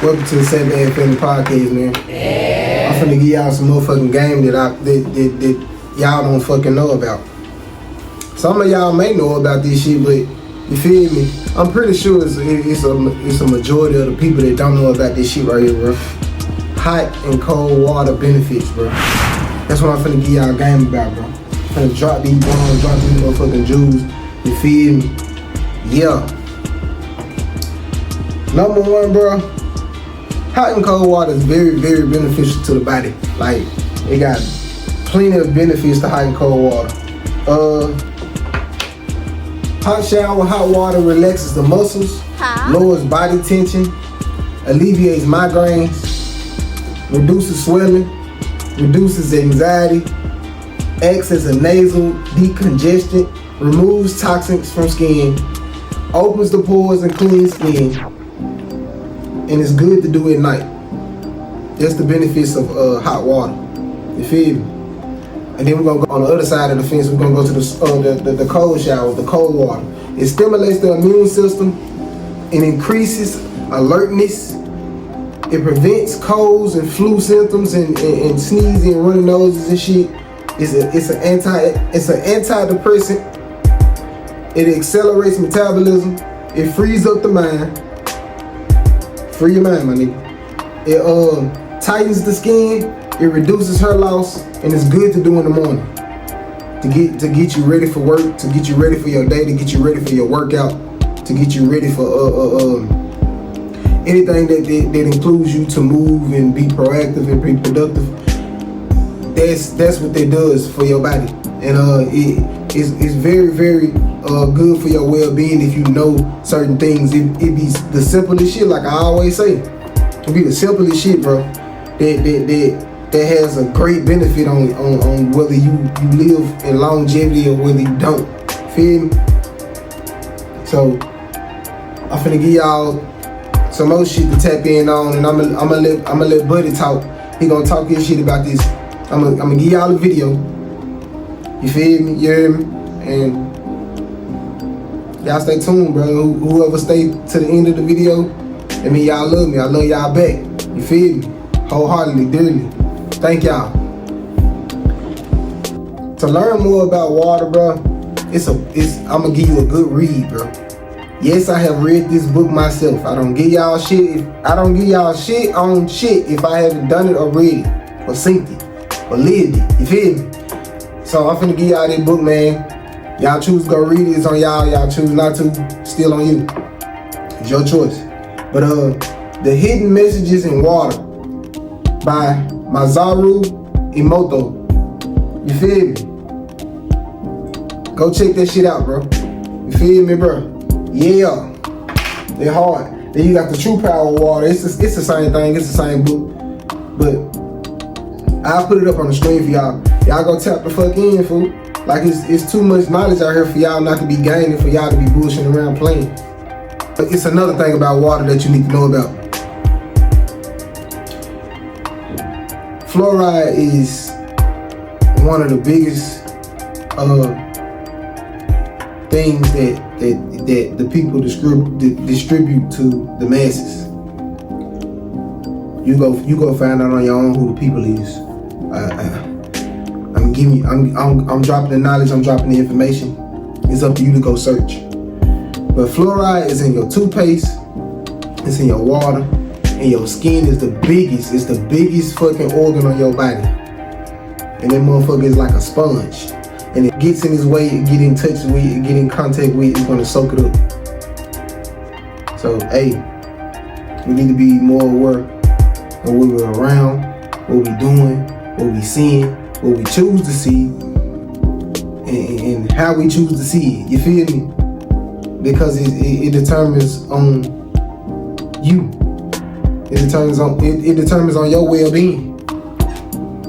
Welcome to the St. Bad Family Podcast, man. Yeah. I'm finna give y'all some motherfucking game that y'all don't fucking know about. Some of y'all may know about this shit, but you feel me? I'm pretty sure it's a majority of the people that don't know about this shit right here, bro. Hot and cold water benefits, bro. That's what I'm finna give y'all a game about, bro. I'm finna drop these bombs, drop these motherfucking jewels. You feel me? Yeah. Number one, bro. Hot and cold water is very, very beneficial to the body. Like, it got plenty of benefits to hot and cold water. Hot shower, hot water relaxes the muscles, lowers body tension, alleviates migraines, reduces swelling, reduces anxiety, acts as a nasal decongestant, removes toxins from skin, opens the pores and cleans skin, and it's good to do at night. That's the benefits of hot water. You feel me? And then we're gonna go on the other side of the fence. We're gonna go to the cold shower, the cold water. It stimulates the immune system. It increases alertness. It prevents colds and flu symptoms and sneezing and running noses and shit. It's an antidepressant. It accelerates metabolism. It frees up the mind. Free your mind, my nigga. It tightens the skin. It reduces hair loss, and it's good to do in the morning to get you ready for work, to get you ready for your day, to get you ready for your workout, to get you ready for anything that includes you to move and be proactive and be productive. That's what that does for your body, and it's very, very good for your well-being if you know certain things. It be the simplest shit, like I always say. It be the simplest shit, bro. That has a great benefit on whether you live in longevity or whether you don't. Feel me? So I'm finna give y'all some more shit to tap in on, and I'ma let Buddy talk. He gonna talk his shit about this. I'ma give y'all a video. You feel me? You hear me? And y'all stay tuned, bro. Whoever stay to the end of the video, that mean y'all love me. I love y'all back. You feel me? Wholeheartedly, dearly. Thank y'all. To learn more about water, bro, I'm gonna give you a good read, bro. Yes, I have read this book myself. I don't give y'all shit on shit if I haven't done it or read it or seen it or lived it. You feel me? So I'm finna give y'all this book, man. Y'all choose to go read it, it's on y'all. Y'all choose not to, still on you. It's your choice. But The Hidden Messages in Water by Masaru Emoto. You feel me? Go check that shit out, bro. You feel me, bro? Yeah. They're hard. Then you got the True Power Water. It's the same thing. It's the same book. But I'll put it up on the screen for y'all. Y'all go tap the fuck in, fool. Like it's too much knowledge out here for y'all not to be gaining, for y'all to be bullshitting around playing. But it's another thing about water that you need to know about. Fluoride is one of the biggest things that the people distribute to the masses. You go find out on your own who the people is. I'm dropping the knowledge, I'm dropping the information. It's up to you to go search. But fluoride is in your toothpaste, it's in your water, and your skin is the biggest. It's the biggest fucking organ on your body. And that motherfucker is like a sponge. And it gets in his way, it get in touch with it, get in contact with it, it's gonna soak it up. So, hey, we need to be more aware of what we're around, what we're doing, what we're seeing, what we choose to see, and how we choose to see it. You feel me? Because it determines on you. It determines on your well-being.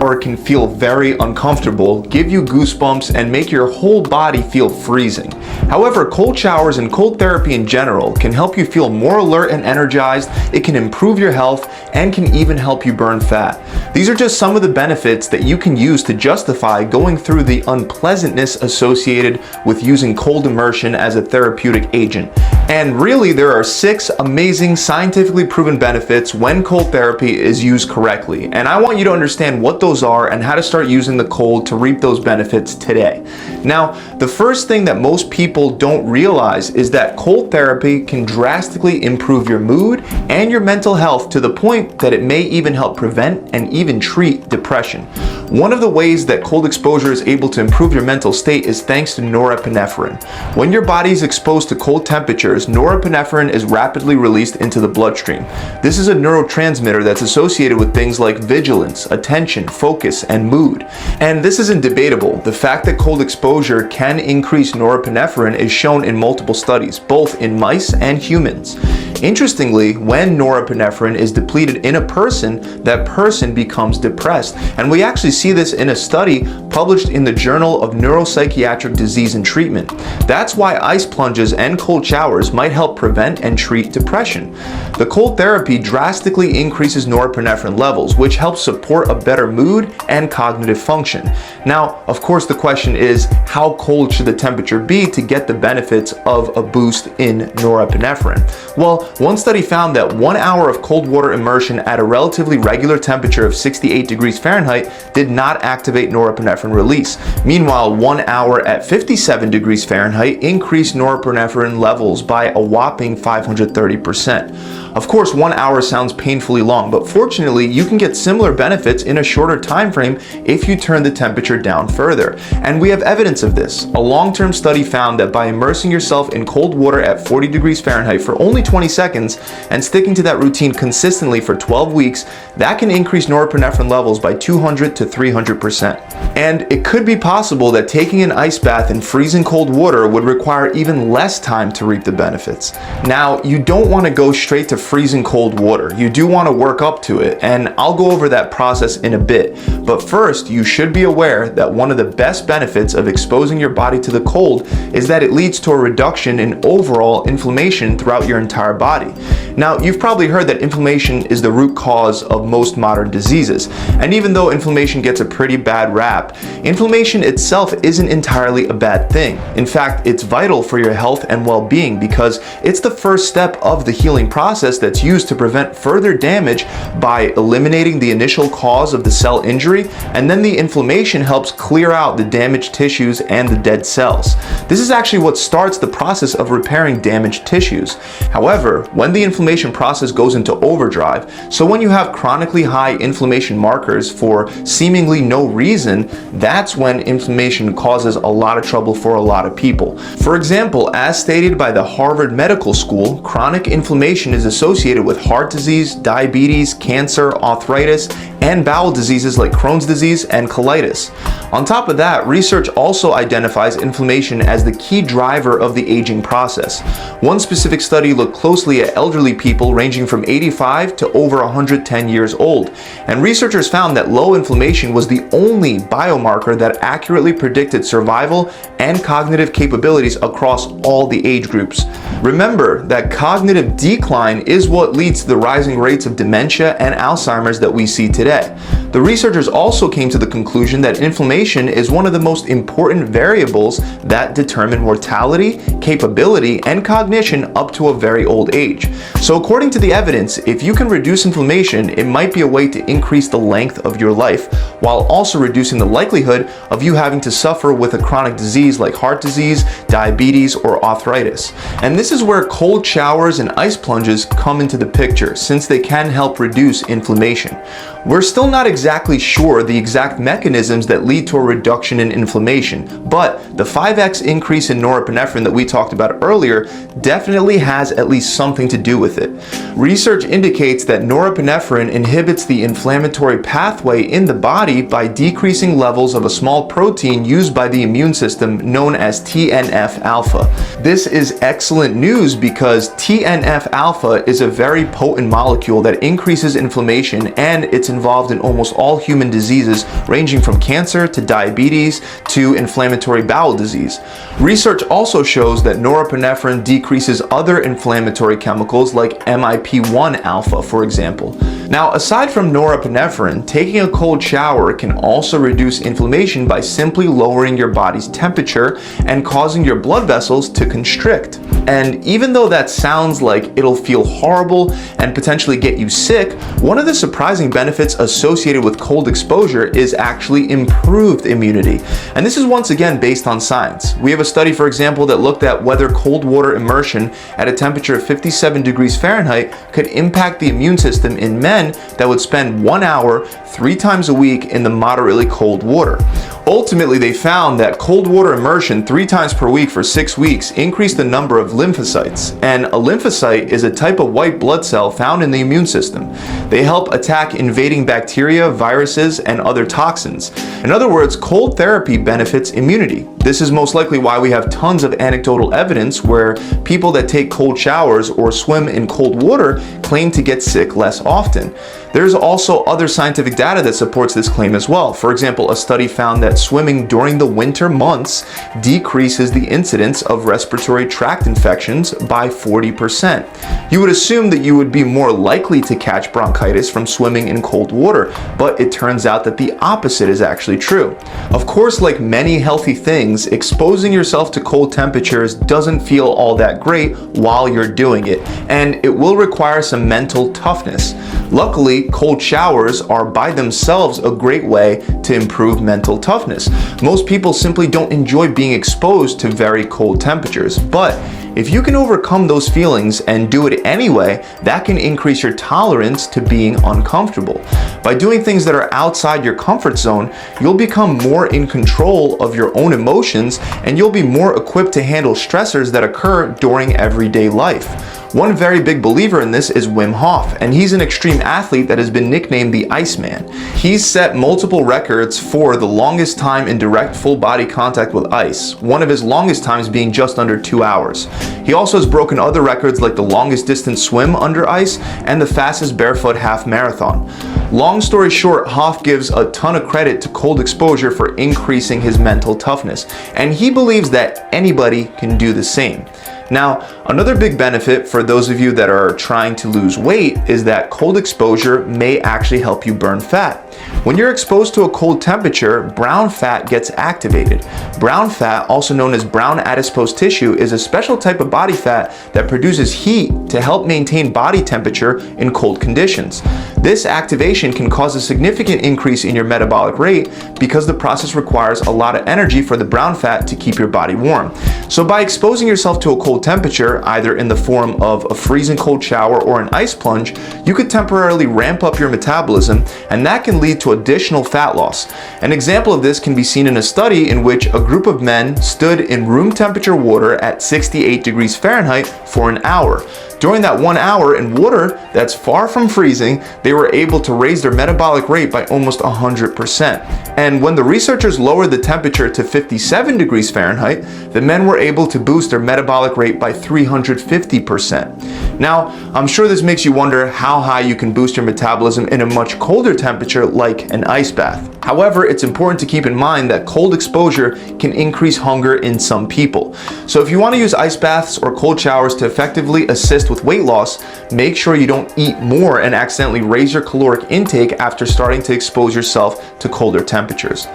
or can feel very uncomfortable, give you goosebumps, and make your whole body feel freezing. However, cold showers and cold therapy in general can help you feel more alert and energized, it can improve your health, and can even help you burn fat. These are just some of the benefits that you can use to justify going through the unpleasantness associated with using cold immersion as a therapeutic agent. And really, there are 6 amazing scientifically proven benefits when cold therapy is used correctly. And I want you to understand what those are and how to start using the cold to reap those benefits today. Now, the first thing that most people don't realize is that cold therapy can drastically improve your mood and your mental health to the point that it may even help prevent and even treat depression. One of the ways that cold exposure is able to improve your mental state is thanks to norepinephrine. When your body is exposed to cold temperatures, norepinephrine is rapidly released into the bloodstream. This is a neurotransmitter that's associated with things like vigilance, attention, focus, and mood. And this isn't debatable. The fact that cold exposure can increase norepinephrine is shown in multiple studies, both in mice and humans. Interestingly, when norepinephrine is depleted in a person, that person becomes depressed. And we actually see this in a study published in the Journal of Neuropsychiatric Disease and Treatment. That's why ice plunges and cold showers might help prevent and treat depression. The cold therapy drastically increases norepinephrine levels, which helps support a better mood and cognitive function. Now, of course, the question is, how cold should the temperature be to get the benefits of a boost in norepinephrine? Well, one study found that 1 hour of cold water immersion at a relatively regular temperature of 68 degrees Fahrenheit did not activate norepinephrine release. Meanwhile, 1 hour at 57 degrees Fahrenheit increased norepinephrine levels by a whopping 530%. Of course, 1 hour sounds painfully long, but fortunately, you can get similar benefits in a shorter time frame if you turn the temperature down further. And we have evidence of this. A long-term study found that by immersing yourself in cold water at 40 degrees Fahrenheit for only 20 seconds and sticking to that routine consistently for 12 weeks, that can increase norepinephrine levels by 200 to 300%. And it could be possible that taking an ice bath in freezing cold water would require even less time to reap the benefits. Now, you don't want to go straight to freezing cold water. You do want to work up to it, and I'll go over that process in a bit. But first, you should be aware that one of the best benefits of exposing your body to the cold is that it leads to a reduction in overall inflammation throughout your entire body. Now, you've probably heard that inflammation is the root cause of most modern diseases. And even though inflammation gets a pretty bad rap, inflammation itself isn't entirely a bad thing. In fact, it's vital for your health and well-being because it's the first step of the healing process that's used to prevent further damage by eliminating the initial cause of the cell injury, and then the inflammation helps clear out the damaged tissues and the dead cells. This is actually what starts the process of repairing damaged tissues. However, when the inflammation process goes into overdrive, so when you have chronically high inflammation markers for seemingly no reason, that's when inflammation causes a lot of trouble for a lot of people. For example, as stated by the Harvard Medical School, chronic inflammation is associated with heart disease, diabetes, cancer, arthritis, and bowel diseases like Crohn's disease and colitis. On top of that, research also identifies inflammation as the key driver of the aging process. One specific study looked closely at elderly people ranging from 85 to over 110 years old, and researchers found that low inflammation was the only biomarker that accurately predicted survival and cognitive capabilities across all the age groups. Remember that cognitive decline is what leads to the rising rates of dementia and Alzheimer's that we see today. The researchers also came to the conclusion that inflammation is one of the most important variables that determine mortality, capability, and cognition up to a very old age. So according to the evidence, if you can reduce inflammation, it might be a way to increase the length of your life while also reducing the likelihood of you having to suffer with a chronic disease like heart disease, diabetes, or arthritis. And this is where cold showers and ice plunges come into the picture, since they can help reduce inflammation. We're still not exactly sure the exact mechanisms that lead to a reduction in inflammation, but the 5x increase in norepinephrine that we talked about earlier definitely has at least something to do with it. Research indicates that norepinephrine inhibits the inflammatory pathway in the body by decreasing levels of a small protein used by the immune system known as TNF-alpha. This is excellent news because TNF-alpha is a very potent molecule that increases inflammation, and it's an involved in almost all human diseases, ranging from cancer to diabetes to inflammatory bowel disease. Research also shows that norepinephrine decreases other inflammatory chemicals like MIP-1 alpha, for example. Now, aside from norepinephrine, taking a cold shower can also reduce inflammation by simply lowering your body's temperature and causing your blood vessels to constrict. And even though that sounds like it'll feel horrible and potentially get you sick, one of the surprising benefits associated with cold exposure is actually improved immunity. And this is once again based on science. We have a study, for example, that looked at whether cold water immersion at a temperature of 57 degrees Fahrenheit could impact the immune system in men that would spend 1 hour 3 times a week in the moderately cold water. Ultimately, they found that cold water immersion 3 times per week for 6 weeks increased the number of lymphocytes. And a lymphocyte is a type of white blood cell found in the immune system. They help attack invading bacteria, viruses, and other toxins. In other words, cold therapy benefits immunity. This is most likely why we have tons of anecdotal evidence where people that take cold showers or swim in cold water claim to get sick less often. There's also other scientific data that supports this claim as well. For example, a study found that swimming during the winter months decreases the incidence of respiratory tract infections by 40%. You would assume that you would be more likely to catch bronchitis from swimming in cold water, but it turns out that the opposite is actually true. Of course, like many healthy things, exposing yourself to cold temperatures doesn't feel all that great while you're doing it, and it will require some mental toughness. Luckily, cold showers are by themselves a great way to improve mental toughness. Most people simply don't enjoy being exposed to very cold temperatures, but if you can overcome those feelings and do it anyway, that can increase your tolerance to being uncomfortable. By doing things that are outside your comfort zone, you'll become more in control of your own emotions, and you'll be more equipped to handle stressors that occur during everyday life. One very big believer in this is Wim Hof, and he's an extreme athlete that has been nicknamed the Iceman. He's set multiple records for the longest time in direct full body contact with ice, one of his longest times being just under 2 hours. He also has broken other records like the longest distance swim under ice and the fastest barefoot half marathon. Long story short, Hof gives a ton of credit to cold exposure for increasing his mental toughness, and he believes that anybody can do the same. Now, another big benefit for those of you that are trying to lose weight is that cold exposure may actually help you burn fat. When you're exposed to a cold temperature, brown fat gets activated. Brown fat, also known as brown adipose tissue, is a special type of body fat that produces heat to help maintain body temperature in cold conditions. This activation can cause a significant increase in your metabolic rate because the process requires a lot of energy for the brown fat to keep your body warm. So by exposing yourself to a cold temperature, either in the form of a freezing cold shower or an ice plunge, you could temporarily ramp up your metabolism, and that can lead to additional fat loss. An example of this can be seen in a study in which a group of men stood in room temperature water at 68 degrees Fahrenheit for an hour. During that 1 hour in water that's far from freezing, they were able to raise their metabolic rate by almost 100%. And when the researchers lowered the temperature to 57 degrees Fahrenheit, the men were able to boost their metabolic rate by 350%. Now, I'm sure this makes you wonder how high you can boost your metabolism in a much colder temperature like an ice bath. However, it's important to keep in mind that cold exposure can increase hunger in some people. So if you want to use ice baths or cold showers to effectively assist with weight loss, make sure you don't eat more and accidentally raise your caloric intake after starting to expose yourself to colder temperatures.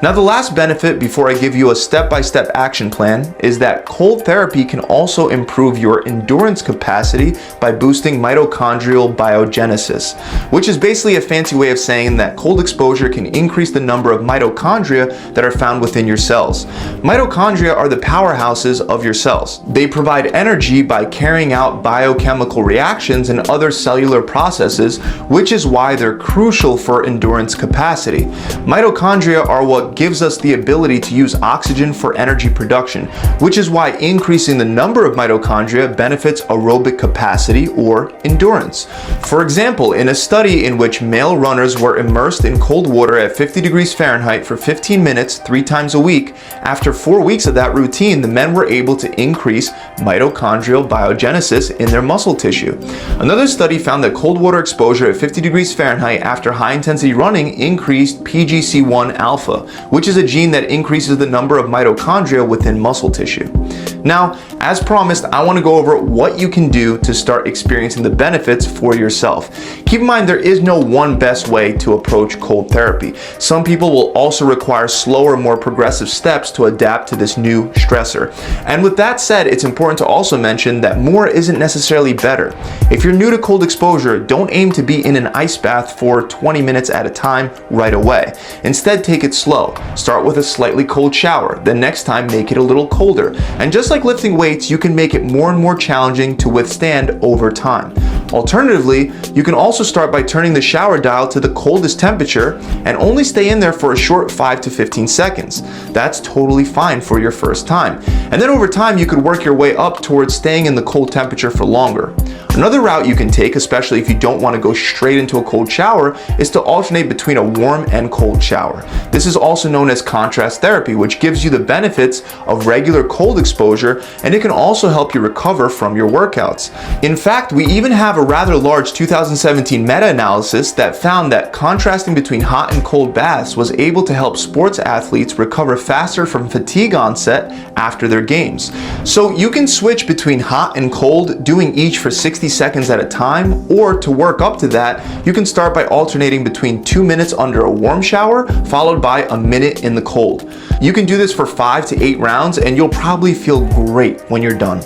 Now, the last benefit before I give you a step-by-step action plan is that cold therapy can also improve your endurance capacity by boosting mitochondrial biogenesis, which is basically a fancy way of saying that cold exposure can increase the number of mitochondria that are found within your cells. Mitochondria are the powerhouses of your cells. They provide energy by carrying out biochemical reactions and other cellular processes, which is why they're crucial for endurance capacity. Mitochondria are what gives us the ability to use oxygen for energy production, which is why increasing the number of mitochondria benefits aerobic capacity or endurance. For example, in a study in which male runners were immersed in cold water at 50 degrees Fahrenheit for 15 minutes 3 times a week, after 4 weeks of that routine, the men were able to increase mitochondrial biogenesis in their muscle tissue. Another study found that cold water exposure at 50 degrees Fahrenheit after high intensity running increased PGC1 alpha, which is a gene that increases the number of mitochondria within muscle tissue. Now, as promised, I want to go over what you can do to start experiencing the benefits for yourself. Keep in mind, there is no one best way to approach cold therapy. Some people will also require slower, more progressive steps to adapt to this new stressor. And with that said, it's important to also mention that more isn't necessarily better. If you're new to cold exposure, don't aim to be in an ice bath for 20 minutes at a time right away. Instead, take it slow. Start with a slightly cold shower. The next time, make it a little colder. And just like lifting weights, you can make it more and more challenging to withstand over time. Alternatively, you can also start by turning the shower dial to the coldest temperature and only stay in there for a short 5 to 15 seconds. That's totally fine for your first time. And then over time, you could work your way up towards staying in the cold temperature for longer. Another route you can take, especially if you don't want to go straight into a cold shower, is to alternate between a warm and cold shower. This is also known as contrast therapy, which gives you the benefits of regular cold exposure, and it can also help you recover from your workouts. In fact, we even have a rather large 2017 meta-analysis that found that contrasting between hot and cold baths was able to help sports athletes recover faster from fatigue onset after their games. So you can switch between hot and cold, doing each for 60 seconds at a time, or to work up to that, you can start by alternating between 2 minutes under a warm shower followed by a minute in the cold. You can do this for 5 to 8 rounds and you'll probably feel great when you're done.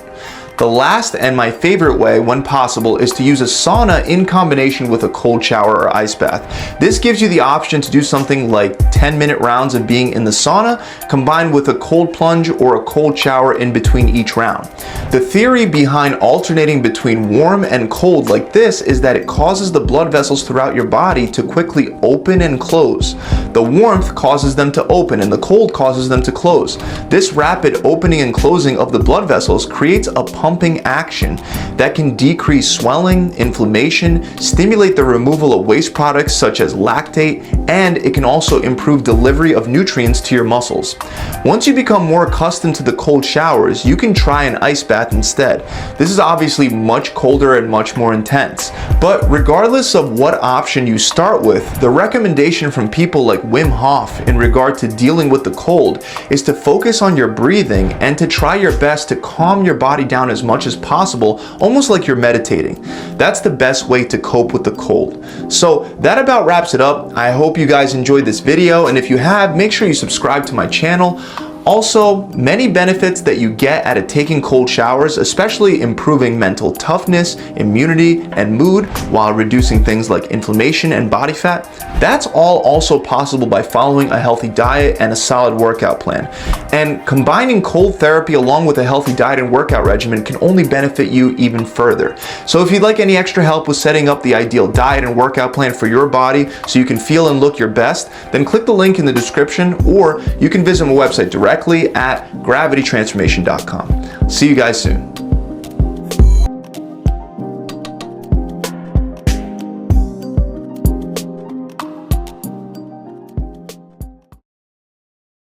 The last and my favorite way, when possible, is to use a sauna in combination with a cold shower or ice bath. This gives you the option to do something like 10-minute rounds of being in the sauna combined with a cold plunge or a cold shower in between each round. The theory behind alternating between warm and cold like this is that it causes the blood vessels throughout your body to quickly open and close. The warmth causes them to open and the cold causes them to close. This rapid opening and closing of the blood vessels creates a pumping action that can decrease swelling, inflammation, stimulate the removal of waste products such as lactate, and it can also improve delivery of nutrients to your muscles. Once you become more accustomed to the cold showers, you can try an ice bath instead. This is obviously much colder and much more intense. But regardless of what option you start with, the recommendation from people like Wim Hof in regard to dealing with the cold is to focus on your breathing and to try your best to calm your body down as much as possible, almost like you're meditating. That's the best way to cope with the cold. So that about wraps it up. I hope you guys enjoyed this video, and if you have, make sure you subscribe to my channel. Also, many benefits that you get out of taking cold showers, especially improving mental toughness, immunity, and mood while reducing things like inflammation and body fat. That's all also possible by following a healthy diet and a solid workout plan. And combining cold therapy along with a healthy diet and workout regimen can only benefit you even further. So if you'd like any extra help with setting up the ideal diet and workout plan for your body so you can feel and look your best, then click the link in the description, or you can visit my website directly at gravitytransformation.com. See you guys soon.